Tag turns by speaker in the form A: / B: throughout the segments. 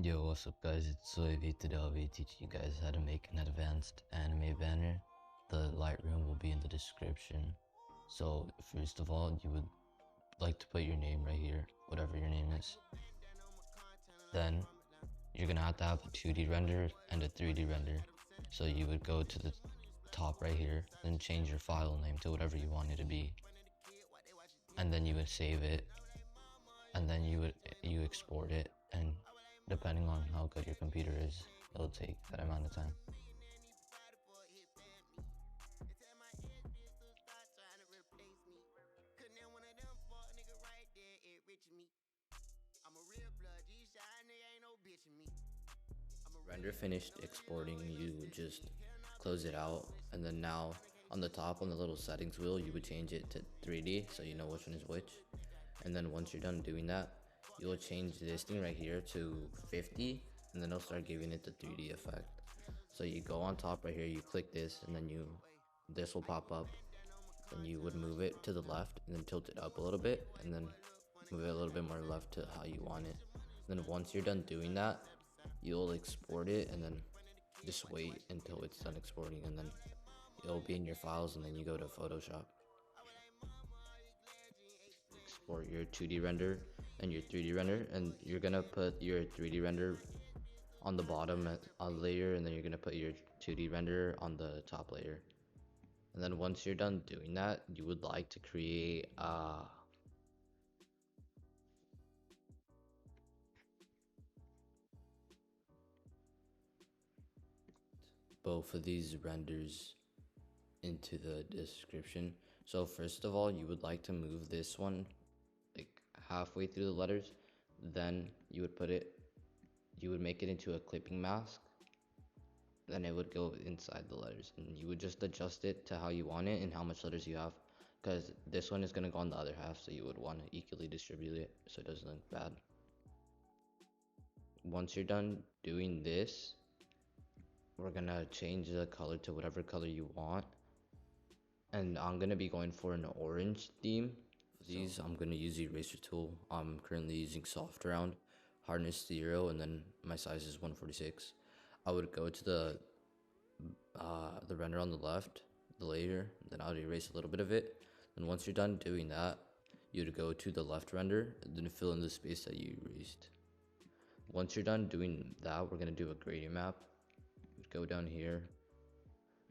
A: Yo, what's up guys, it's Soyv. Today I'll be teaching you guys how to make an advanced anime banner. The Lightroom will be in the description. So first of all, you would like to put your name right here, whatever your name is. Then you're gonna have to have a 2D render and a 3D render. So you would go to the top right here, then change your file name to whatever you want it to be. And then you would save it, and then you export it, and depending on how good your computer is, it'll take that amount of time. Render finished exporting, you would just close it out, and then now on the top on the little settings wheel you would change it to 3D so you know which one is which. And then once you're done doing that, you'll change this thing right here to 50, and then it'll start giving it the 3D effect. So you go on top right here, you click this, and then this will pop up. Then you would move it to the left and then tilt it up a little bit, and then move it a little bit more left to how you want it. Then once you're done doing that, you'll export it, and then just wait until it's done exporting, and then it'll be in your files, and then you go to Photoshop, export your 2D render and your 3D render, and you're gonna put your 3D render on the bottom layer, and then you're gonna put your 2D render on the top layer. And then once you're done doing that, you would like to create both of these renders into the description. So first of all, you would like to move this one like halfway through the letters, then you would make it into a clipping mask, then it would go inside the letters, and you would just adjust it to how you want it and how much letters you have, because this one is going to go on the other half, so you would want to equally distribute it so it doesn't look bad. Once you're done doing this, we're gonna change the color to whatever color you want, and I'm gonna be going for an orange theme. For these, I'm gonna use the eraser tool. I'm currently using soft round, hardness 0, and then my size is 146. I would go to the render on the left, the layer, then I would erase a little bit of it. And once you're done doing that, you would go to the left render and then fill in the space that you erased. Once you're done doing that, we're gonna do a gradient map. Go down here,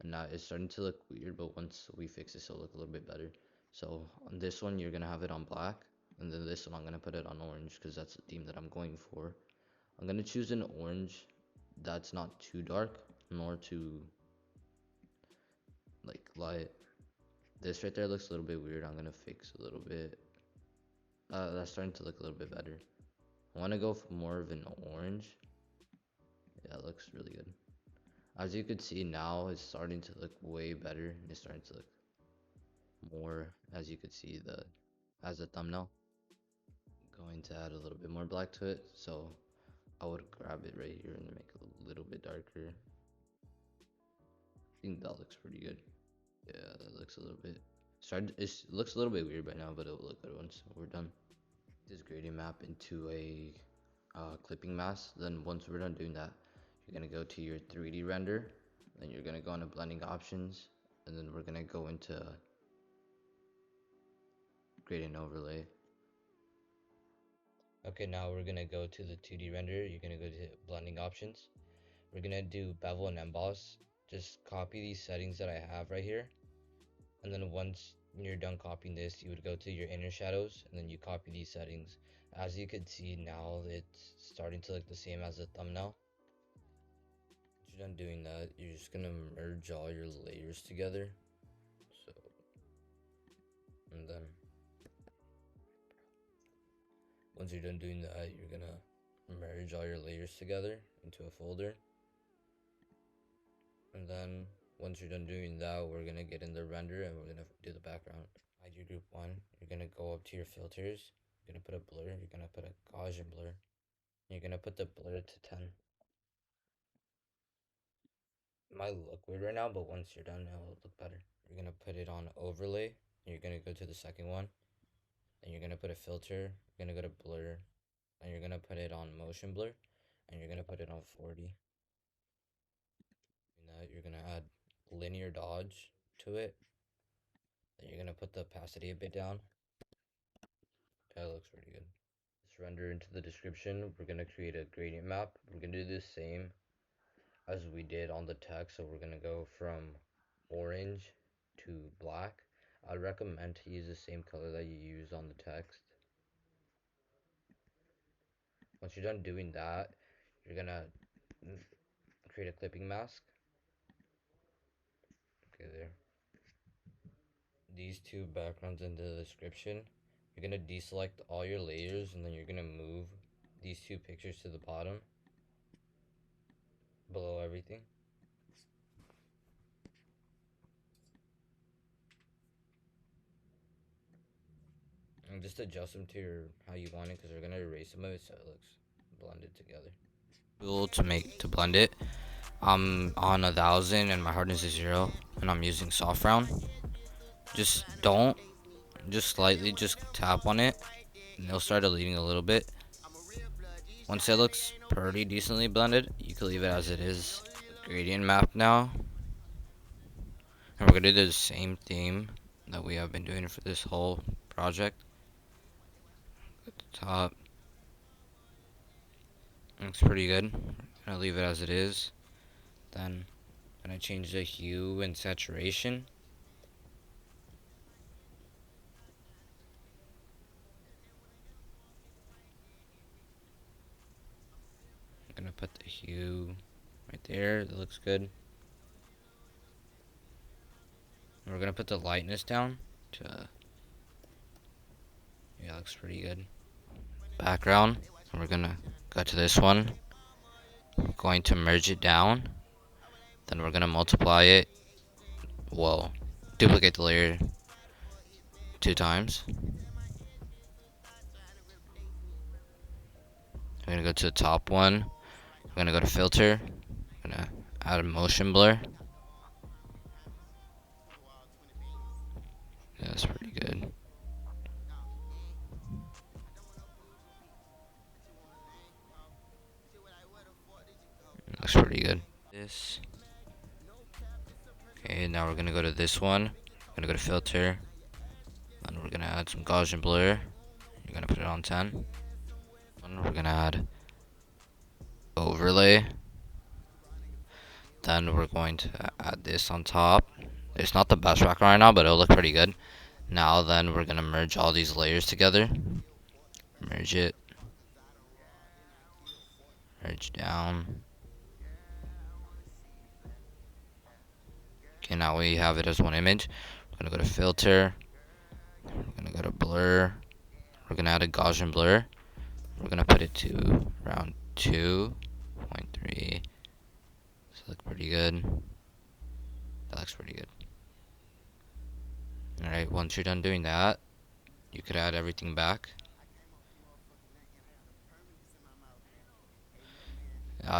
A: and now it's starting to look weird, but once we fix this, it'll look a little bit better. So on this one, you're gonna have it on black, and then this one I'm gonna put it on orange because that's the theme that I'm going for. I'm gonna choose an orange that's not too dark nor too like light. This right there looks a little bit weird. I'm gonna fix a little bit. That's starting to look a little bit better. I want to go for more of an orange. Yeah, it looks really good. As you can see now, it's starting to look way better. It's starting to look more, as you could see as a thumbnail. I'm going to add a little bit more black to it, so I would grab it right here and make it a little bit darker. I think that looks pretty good. Yeah, that looks a little bit it looks a little bit weird right now, but it'll look good once we're done. This gradient map into a clipping mask. Then once we're done doing that, you're gonna go to your 3D render, then you're gonna go into blending options, and then we're gonna go into gradient overlay. Okay, now we're gonna go to the 2D render. You're gonna go to blending options. We're gonna do bevel and emboss. Just copy these settings that I have right here, and then once you're done copying this, you would go to your inner shadows, and then you copy these settings. As you can see now, it's starting to look the same as the thumbnail. Once you're done doing that, you're just gonna merge all your layers together. So, and then once you're done doing that, you're gonna merge all your layers together into a folder. And then once you're done doing that, we're gonna get in the render and we're gonna do the background. Hide your group 1. You're gonna go up to your filters. You're gonna put a blur. You're gonna put a Gaussian blur. You're gonna put the blur to 10. It might look weird right now, but once you're done, it'll look better. You're gonna put it on overlay. You're gonna go to the second one, and you're gonna put a filter. You're gonna go to blur, and you're gonna put it on motion blur. and you're gonna put it on 40. And that you're gonna add linear dodge to it. Then you're gonna put the opacity a bit down. That looks pretty good. Let's render into the description. We're gonna create a gradient map. We're gonna do the same as we did on the text. So we're gonna go from orange to black. I'd recommend to use the same color that you use on the text. Once you're done doing that, you're gonna create a clipping mask. Okay, there. These two backgrounds in the description. You're gonna deselect all your layers and then you're gonna move these two pictures to the bottom below everything. And just adjust them to how you want it because we're gonna erase some of it so it looks blended together. Tool to blend it. I'm on 1000 and my hardness is 0 and I'm using soft round. Just slightly just tap on it and it'll start deleting a little bit. Once it looks pretty decently blended, you can leave it as it is. Gradient map now. And we're gonna do the same theme that we have been doing for this whole project. At the top. Looks pretty good. Gonna leave it as it is. Then gonna change the hue and saturation. I'm gonna put the hue right there. That looks good. And we're gonna put the lightness down to, yeah, looks pretty good. Background. And we're gonna go to this one. We're going to merge it down. Then we're gonna multiply it. Well, duplicate the layer 2 times. I'm gonna go to the top one. I'm gonna go to filter. I'm gonna add a motion blur. Yeah, that's pretty good. Looks pretty good. This. Okay, now we're gonna go to this one. We're gonna go to filter. And we're gonna add some Gaussian blur. You're gonna put it on 10. And we're gonna add overlay. Then we're going to add this on top. It's not the best background right now, but it'll look pretty good. Now then we're gonna merge all these layers together. Merge it. Merge down. Okay, now we have it as one image. We're gonna go to filter. We're gonna go to blur. We're gonna add a Gaussian blur. We're gonna put it to around 2.3. This looks pretty good. That looks pretty good. Alright, once you're done doing that, you could add everything back.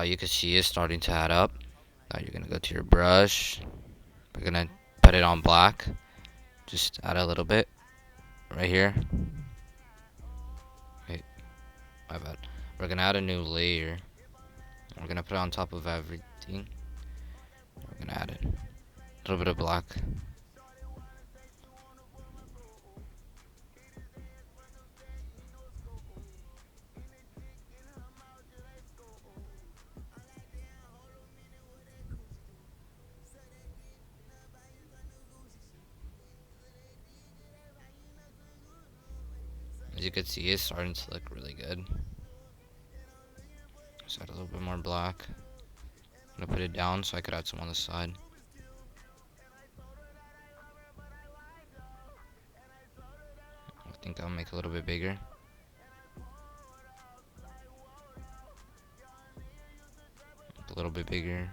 A: You can see it's starting to add up. Now you're gonna go to your brush. We're gonna put it on black. Just add a little bit right here. Wait, my bad. We're gonna add a new layer. We're gonna put it on top of everything. We're gonna add a little bit of black. As you can see, it's starting to look really good. Just add a little bit more black. I'm gonna put it down so I could add some on the side. I think I'll make it a little bit bigger. A little bit bigger.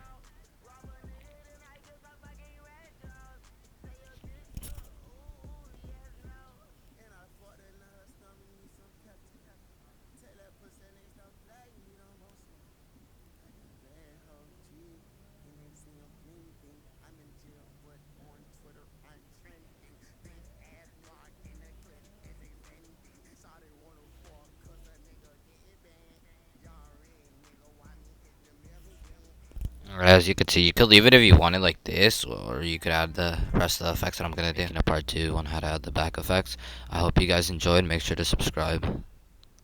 A: As you could see, you could leave it if you wanted like this, or you could add the rest of the effects that I'm gonna do in a part 2 on how to add the back effects. I hope you guys enjoyed. Make sure to subscribe.